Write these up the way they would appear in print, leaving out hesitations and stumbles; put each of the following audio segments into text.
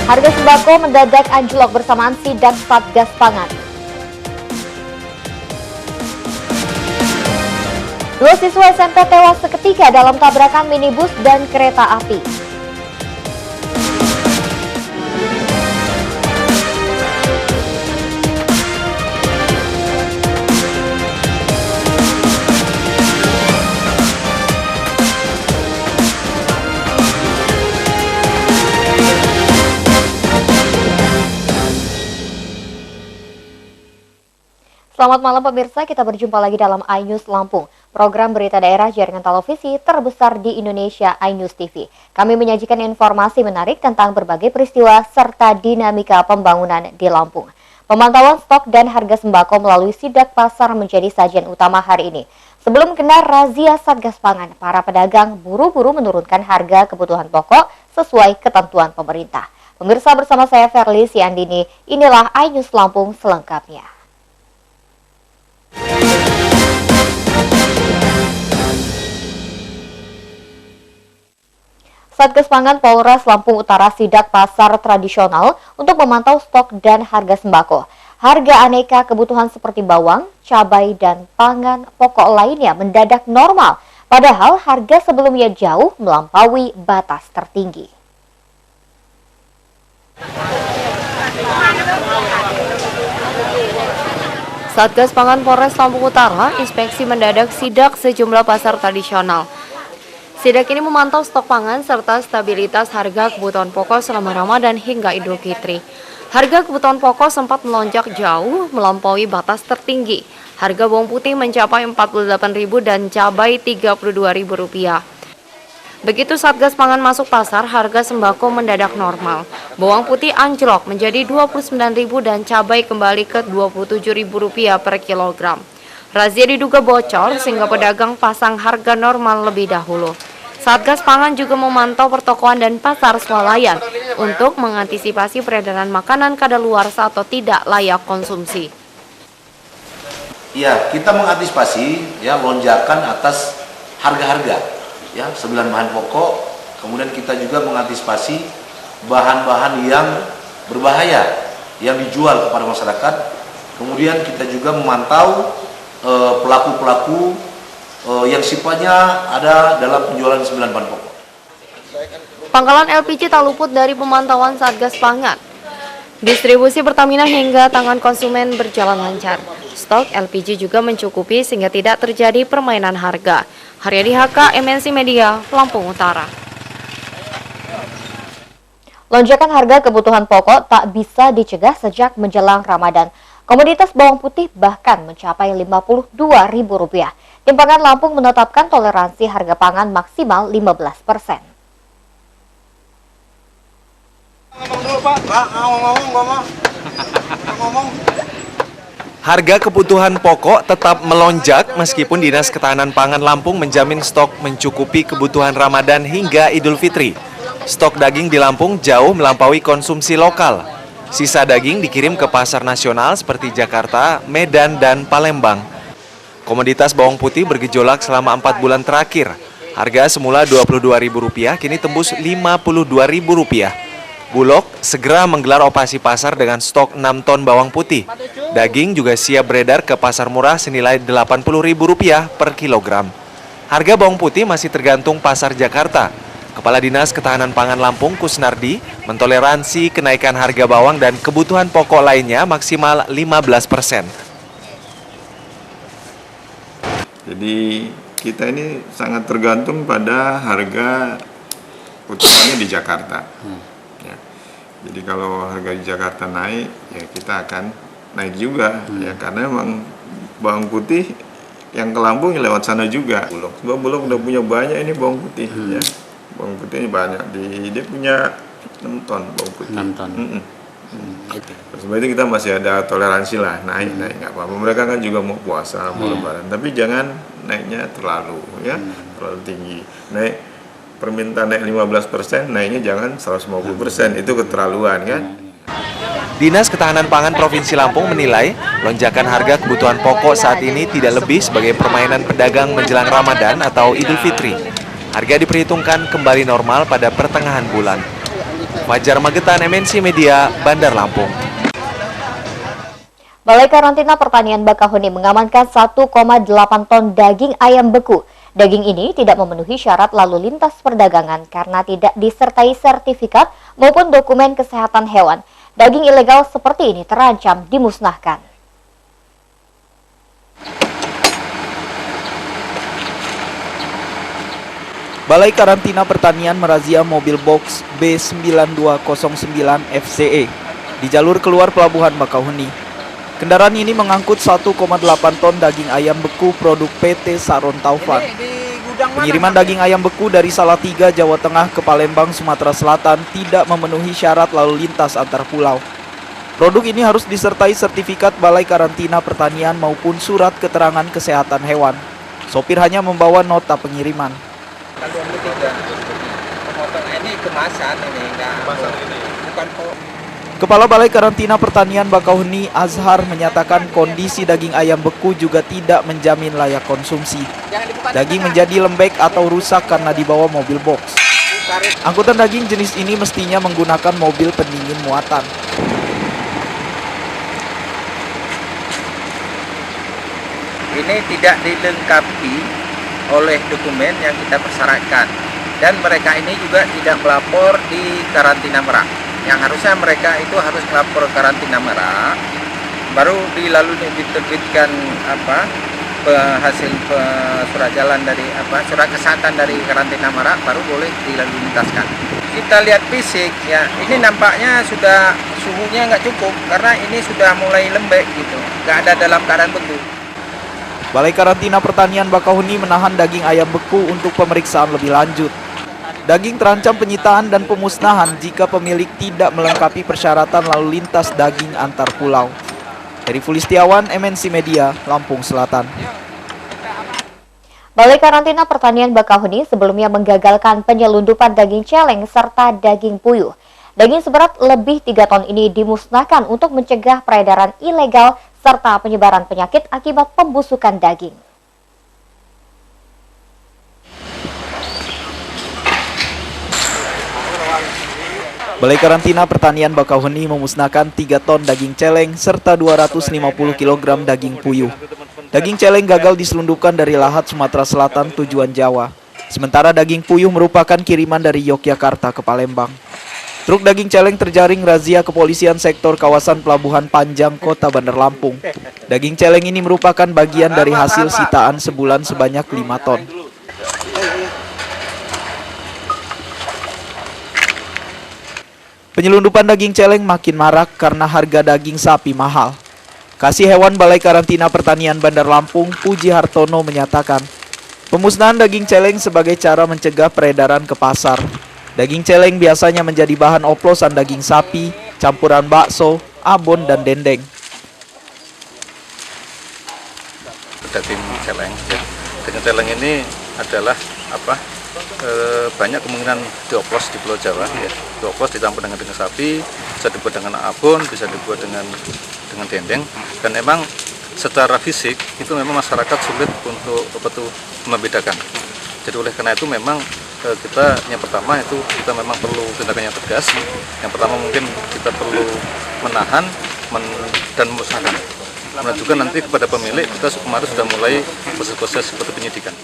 Harga sembako mendadak anjlok bersamaan sidak Satgas Pangan. Dua siswa SMP tewas seketika dalam tabrakan minibus dan kereta api. Selamat malam pemirsa, kita berjumpa lagi dalam iNews Lampung, program berita daerah jaringan televisi terbesar di Indonesia, iNews TV. Kami menyajikan informasi menarik tentang berbagai peristiwa serta dinamika pembangunan di Lampung. Pemantauan stok dan harga sembako melalui sidak pasar menjadi sajian utama hari ini. Sebelum kena razia Satgas Pangan, para pedagang buru-buru menurunkan harga kebutuhan pokok sesuai ketentuan pemerintah. Pemirsa, bersama saya Verly Siandini, inilah iNews Lampung selengkapnya. Satgas Pangan Polres Lampung Utara sidak pasar tradisional untuk memantau stok dan harga sembako. Harga aneka kebutuhan seperti bawang, cabai, dan pangan pokok lainnya mendadak normal, padahal harga sebelumnya jauh melampaui batas tertinggi. Satgas Pangan Polres Lampung Utara inspeksi mendadak sidak sejumlah pasar tradisional. Sidak ini memantau stok pangan serta stabilitas harga kebutuhan pokok selama Ramadan hingga Idul Fitri. Harga kebutuhan pokok sempat melonjak jauh melampaui batas tertinggi. Harga bawang putih mencapai Rp48.000 dan cabai Rp32.000. Begitu Satgas Pangan masuk pasar, harga sembako mendadak normal. Bawang putih anjlok menjadi Rp29.000 dan cabai kembali ke Rp27.000 per kilogram. Razia diduga bocor sehingga pedagang pasang harga normal lebih dahulu. Satgas Pangan juga memantau pertokoan dan pasar swalayan untuk mengantisipasi peredaran makanan kadaluarsa atau tidak layak konsumsi. Ya, kita mengantisipasi ya lonjakan atas harga-harga ya 9 bahan pokok. Kemudian kita juga mengantisipasi bahan-bahan yang berbahaya yang dijual kepada masyarakat. Kemudian kita juga memantau pelaku-pelaku yang sifatnya ada dalam penjualan 9 bahan pokok. Pangkalan LPG tak luput dari pemantauan Satgas Pangan. Distribusi Pertamina hingga tangan konsumen berjalan lancar. Stok LPG juga mencukupi sehingga tidak terjadi permainan harga. Haryadi HK, MNC Media, Lampung Utara. Lonjakan harga kebutuhan pokok tak bisa dicegah sejak menjelang Ramadan. Komoditas bawang putih bahkan mencapai Rp52.000. Tim Pangan Lampung menetapkan toleransi harga pangan maksimal 15%. Ngomong dulu Pak, ngomong. Harga kebutuhan pokok tetap melonjak meskipun Dinas Ketahanan Pangan Lampung menjamin stok mencukupi kebutuhan Ramadan hingga Idul Fitri. Stok daging di Lampung jauh melampaui konsumsi lokal. Sisa daging dikirim ke pasar nasional seperti Jakarta, Medan, dan Palembang. Komoditas bawang putih bergejolak selama 4 bulan terakhir. Harga semula Rp22.000 kini tembus Rp52.000. Bulog segera menggelar operasi pasar dengan stok 6 ton bawang putih. Daging juga siap beredar ke pasar murah senilai Rp80.000 per kilogram. Harga bawang putih masih tergantung pasar Jakarta. Kepala Dinas Ketahanan Pangan Lampung, Kusnardi, mentoleransi kenaikan harga bawang dan kebutuhan pokok lainnya maksimal 15%. Jadi kita ini sangat tergantung pada harga utamanya di Jakarta. Ya. Jadi kalau harga di Jakarta naik, ya kita akan naik juga. Ya, karena memang bawang putih yang ke Lampung lewat sana juga. Bulog udah punya banyak ini bawang putih. Ya. Bawang putih ini banyak, dia punya 6 ton bawang putih. 6 ton. Sebenarnya kita masih ada toleransi lah, naik nggak apa-apa. Mereka kan juga mau puasa, mau lebaran, tapi jangan naiknya terlalu terlalu tinggi. Naik permintaan naik 15%, naiknya jangan 150%, itu keterlaluan kan. Dinas Ketahanan Pangan Provinsi Lampung menilai lonjakan harga kebutuhan pokok saat ini tidak lebih sebagai permainan pedagang menjelang Ramadan atau Idul Fitri. Harga diperhitungkan kembali normal pada pertengahan bulan. Fajar Magetan, MNC Media, Bandar Lampung. Balai Karantina Pertanian Bakahuni mengamankan 1,8 ton daging ayam beku. Daging ini tidak memenuhi syarat lalu lintas perdagangan karena tidak disertai sertifikat maupun dokumen kesehatan hewan. Daging ilegal seperti ini terancam dimusnahkan. Balai Karantina Pertanian merazia mobil box B9209 FCE di jalur keluar Pelabuhan Bakauheni. Kendaraan ini mengangkut 1,8 ton daging ayam beku produk PT Saron Taufan. Pengiriman daging ayam beku dari Salatiga, Jawa Tengah ke Palembang, Sumatera Selatan tidak memenuhi syarat lalu lintas antar pulau. Produk ini harus disertai sertifikat Balai Karantina Pertanian maupun surat keterangan kesehatan hewan. Sopir hanya membawa nota pengiriman. Kalau pemotong ini kemasan ini enggak bukan Kepala Balai Karantina Pertanian Bakauheni Azhar menyatakan kondisi daging ayam beku juga tidak menjamin layak konsumsi. Daging menjadi lembek atau rusak karena dibawa mobil box. Angkutan daging jenis ini mestinya menggunakan mobil pendingin muatan. ini tidak dilengkapi oleh dokumen yang kita persyaratkan, dan mereka ini juga tidak melapor di karantina Merak. Yang harusnya mereka itu harus melapor karantina Merak, baru diterbitkan hasil surat jalan dari surat kesehatan dari karantina Merak, baru boleh dilalu lintaskan. Kita lihat fisik ya, ini nampaknya sudah suhunya nggak cukup karena ini sudah mulai lembek gitu, nggak ada dalam keadaan beku. Balai Karantina Pertanian Bakauheni menahan daging ayam beku untuk pemeriksaan lebih lanjut. Daging terancam penyitaan dan pemusnahan jika pemilik tidak melengkapi persyaratan lalu lintas daging antar pulau. Heri Fulistiawan, MNC Media, Lampung Selatan. Balai Karantina Pertanian Bakauheni sebelumnya menggagalkan penyelundupan daging celeng serta daging puyuh. Daging seberat lebih 3 ton ini dimusnahkan untuk mencegah peredaran ilegal serta penyebaran penyakit akibat pembusukan daging. Balai Karantina Pertanian Bakauheni memusnahkan 3 ton daging celeng serta 250 kg daging puyuh. Daging celeng gagal diselundupkan dari Lahat, Sumatera Selatan tujuan Jawa. Sementara daging puyuh merupakan kiriman dari Yogyakarta ke Palembang. Truk daging celeng terjaring razia kepolisian sektor kawasan Pelabuhan Panjang, Kota Bandar Lampung. Daging celeng ini merupakan bagian dari hasil sitaan sebulan sebanyak 5 ton. Penyelundupan daging celeng makin marak karena harga daging sapi mahal. Kasih Hewan Balai Karantina Pertanian Bandar Lampung, Puji Hartono menyatakan, pemusnahan daging celeng sebagai cara mencegah peredaran ke pasar. Daging celeng biasanya menjadi bahan oplosan daging sapi, campuran bakso, abon, dan dendeng. Daging celeng, ya. Daging celeng ini adalah banyak kemungkinan dioplos di Pulau Jawa, ya. Dioplos dicampur dengan daging sapi, bisa dibuat dengan abon, bisa dibuat dengan dendeng, dan memang secara fisik itu memang masyarakat sulit untuk membedakan. Jadi oleh karena itu memang kita yang pertama itu kita memang perlu tindakan yang tegas. Yang pertama mungkin kita perlu menahan dan memusnahkan. Kemudian juga nanti kepada pemilik kita kemarin sudah mulai proses-proses seperti penyidikan.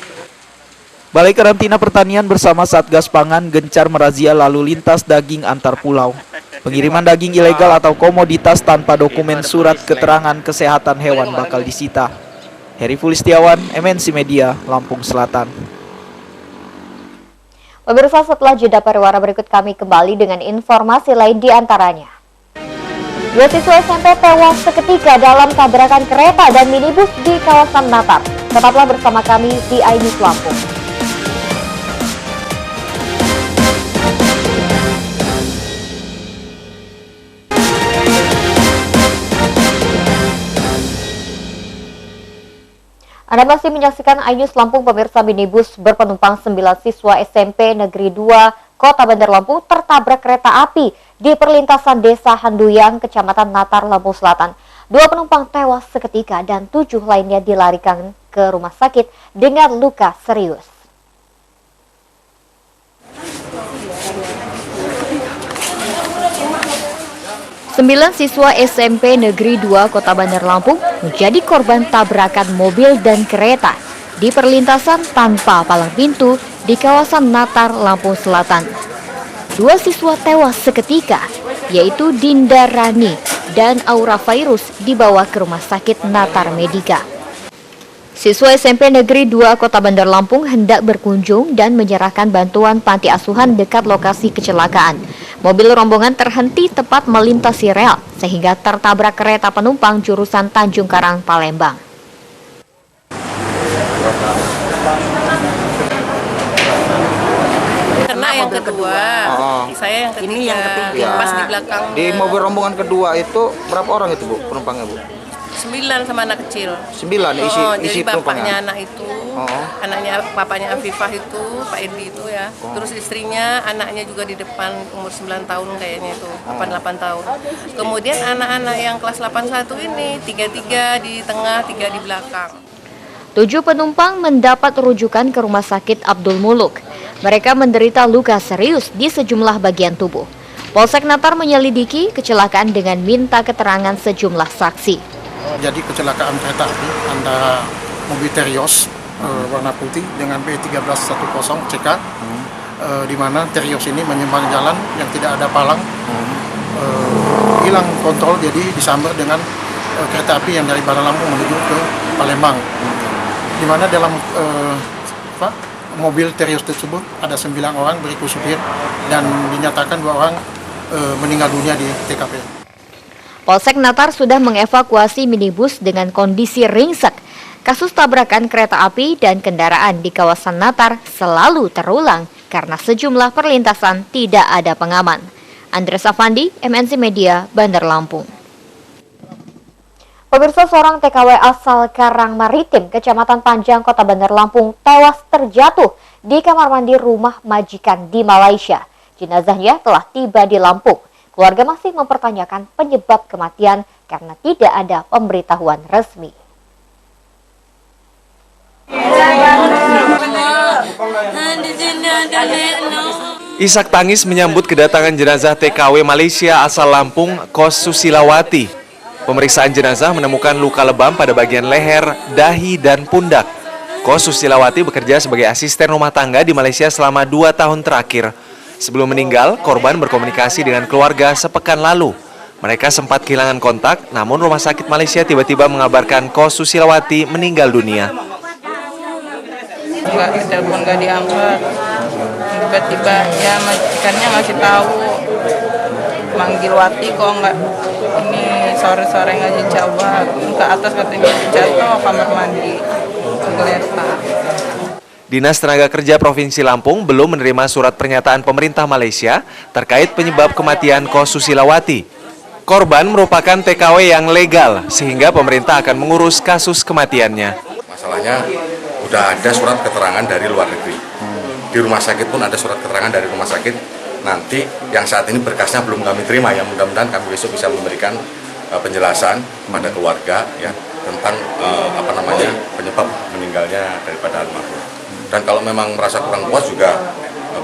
Balai Karantina Pertanian bersama Satgas Pangan gencar merazia lalu lintas daging antar pulau. Pengiriman daging ilegal atau komoditas tanpa dokumen surat keterangan kesehatan hewan bakal disita. Heri Fulistiawan, MNC Media, Lampung Selatan. Pemirsa, setelah jeda pariwara berikut kami kembali dengan informasi lain di antaranya. 2 siswa SMP tewas seketika dalam tabrakan kereta dan minibus di kawasan Natar. Tetaplah bersama kami di iNews Lampung. Anda masih menyaksikan iNews Lampung. Pemirsa, minibus berpenumpang 9 siswa SMP Negeri 2 Kota Bandar Lampung tertabrak kereta api di perlintasan Desa Handuyang, Kecamatan Natar, Lampung Selatan. 2 penumpang tewas seketika dan 7 lainnya dilarikan ke rumah sakit dengan luka serius. 9 siswa SMP Negeri 2 Kota Bandar Lampung menjadi korban tabrakan mobil dan kereta di perlintasan tanpa palang pintu di kawasan Natar, Lampung Selatan. 2 siswa tewas seketika, yaitu Dinda Rani dan Aura Virus dibawa ke Rumah Sakit Natar Medika. Siswa SMP Negeri 2 Kota Bandar Lampung hendak berkunjung dan menyerahkan bantuan panti asuhan dekat lokasi kecelakaan. Mobil rombongan terhenti tepat melintasi rel sehingga tertabrak kereta penumpang jurusan Tanjung Karang, Palembang. Karena yang kedua, saya yang ketiga, pas di belakang. Di mobil rombongan kedua itu berapa orang itu Bu penumpangnya Bu? 9 sama anak kecil. 9 isi jadi bapaknya penumpangnya. anak itu, anaknya bapaknya Afifah itu, Pak Edi itu ya. Terus istrinya, anaknya juga di depan umur 9 tahun kayaknya itu, 8 tahun. Kemudian anak-anak yang kelas 81 ini 3 di tengah, 3 di belakang. 7 penumpang mendapat rujukan ke Rumah Sakit Abdul Muluk. Mereka menderita luka serius di sejumlah bagian tubuh. Polsek Natar menyelidiki kecelakaan dengan minta keterangan sejumlah saksi. Jadi kecelakaan kereta api antara mobil Terios warna putih dengan B1310 CK, di mana Terios ini menyimpang jalan yang tidak ada palang, hilang kontrol, jadi disambar dengan kereta api yang dari Bandar Lampung menuju ke Palembang, di mana dalam mobil Terios tersebut ada 9 orang berikut supir dan dinyatakan 2 orang meninggal dunia di TKP. Polsek Natar sudah mengevakuasi minibus dengan kondisi ringsek. Kasus tabrakan kereta api dan kendaraan di kawasan Natar selalu terulang karena sejumlah perlintasan tidak ada pengaman. Andres Afandi, MNC Media, Bandar Lampung. Pemirsa, seorang TKW asal Karang Maritim, Kecamatan Panjang, Kota Bandar Lampung, tewas terjatuh di kamar mandi rumah majikan di Malaysia. Jenazahnya telah tiba di Lampung. Keluarga masih mempertanyakan penyebab kematian karena tidak ada pemberitahuan resmi. Isak tangis menyambut kedatangan jenazah TKW Malaysia asal Lampung, Kos Susilawati. Pemeriksaan jenazah menemukan luka lebam pada bagian leher, dahi, dan pundak. Kos Susilawati bekerja sebagai asisten rumah tangga di Malaysia selama 2 tahun terakhir. Sebelum meninggal, korban berkomunikasi dengan keluarga sepekan lalu. Mereka sempat kehilangan kontak, namun Rumah Sakit Malaysia tiba-tiba mengabarkan Kos Susilawati meninggal dunia. Telepon nggak diangkat, tiba-tiba ya majikannya ngasih tahu, manggil Wati kok nggak, ini sore-sore nggak dijawab, ke atas katanya jatuh kamar mandi, geletak. Dinas Tenaga Kerja Provinsi Lampung belum menerima surat pernyataan pemerintah Malaysia terkait penyebab kematian Kos Susilawati. Korban merupakan TKW yang legal, sehingga pemerintah akan mengurus kasus kematiannya. Masalahnya udah ada surat keterangan dari luar negeri. Di rumah sakit pun ada surat keterangan dari rumah sakit. Nanti yang saat ini berkasnya belum kami terima, ya mudah-mudahan kami besok bisa memberikan penjelasan kepada keluarga ya tentang penyebab meninggalnya daripada almarhum. Dan kalau memang merasa kurang puas juga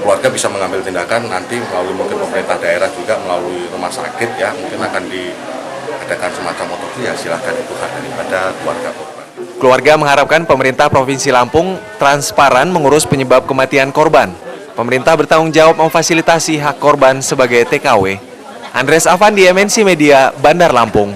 keluarga bisa mengambil tindakan nanti melalui mungkin pemerintah daerah juga melalui rumah sakit ya mungkin akan diadakan semacam otopsi, ya silahkan itu hak daripada keluarga korban. Keluarga mengharapkan pemerintah Provinsi Lampung transparan mengurus penyebab kematian korban. Pemerintah bertanggung jawab memfasilitasi hak korban sebagai TKW. Andres Afandi, MNC Media, Bandar Lampung.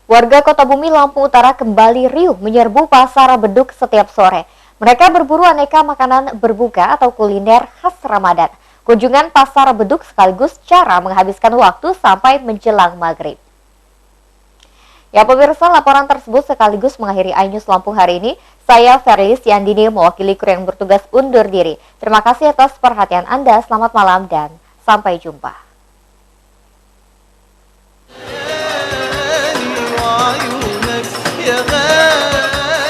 Warga Kota Bumi, Lampung Utara kembali riuh menyerbu pasar beduk setiap sore. Mereka berburu aneka makanan berbuka atau kuliner khas Ramadan. Kunjungan pasar beduk sekaligus cara menghabiskan waktu sampai menjelang maghrib. Ya pemirsa, laporan tersebut sekaligus mengakhiri iNews Lampung hari ini. Saya Ferlis Yandini mewakili kru yang bertugas undur diri. Terima kasih atas perhatian Anda, selamat malam dan sampai jumpa.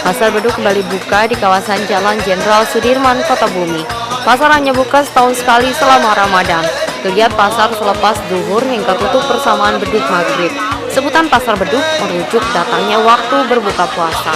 Pasar beduk kembali buka di kawasan Jalan Jenderal Sudirman, Kota Bumi. Pasar hanya buka setahun sekali selama Ramadan. Geliat pasar selepas zuhur hingga tutup persamaan beduk maghrib. Sebutan Pasar Beduk merujuk datangnya waktu berbuka puasa.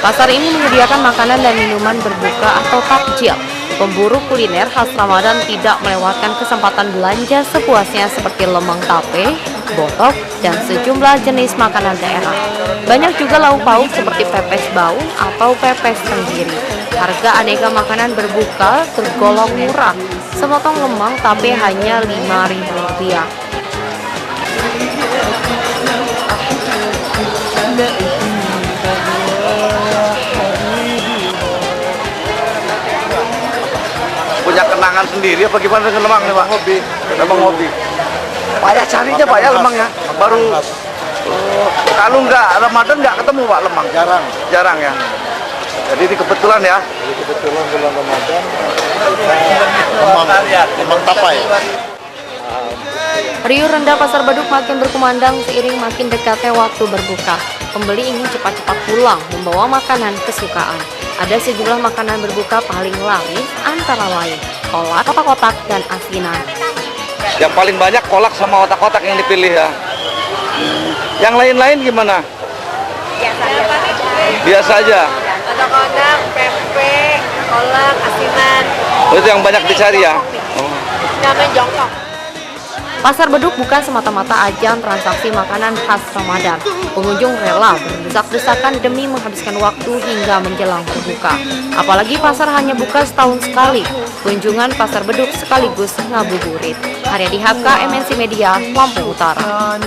Pasar ini menyediakan makanan dan minuman berbuka atau takjil. Pemburu kuliner khas Ramadan tidak melewatkan kesempatan belanja sepuasnya seperti lemang tape, botok, dan sejumlah jenis makanan daerah. Banyak juga lauk pauk seperti pepes bau atau pepes tenggiri. Harga aneka makanan berbuka tergolong murah. Sepotong lemang tape hanya Rp5.000. Punya kenangan sendiri apa gimana dengan lemang nih Pak? Hobi. Memang hobi. Payah carinya Pak ya lemangnya. Baru kalau nggak Ramadan nggak ketemu Pak lemang. Jarang ya. Jadi ini kebetulan ya. Kebetulan bulan Ramadan lemang tapai. Riuh rendah Pasar Beduk makin berkumandang seiring makin dekatnya waktu berbuka. Pembeli ingin cepat-cepat pulang membawa makanan kesukaan. Ada sejumlah makanan berbuka paling laris antara lain kolak, kotak-kotak, dan asinan. Yang paling banyak kolak sama otak-otak yang dipilih ya. Yang lain-lain gimana? Biasa aja. Kotak-kotak, pempek, kolak, asinan. Itu yang banyak dicari ya. Namanya jongkok. Pasar Beduk bukan semata-mata ajang transaksi makanan khas Ramadan. Pengunjung rela berdesak-desakan demi menghabiskan waktu hingga menjelang berbuka. Apalagi pasar hanya buka setahun sekali. Kunjungan Pasar Beduk sekaligus ngabuburit. Haryadi Haka, MNC Media, Lampung Utara.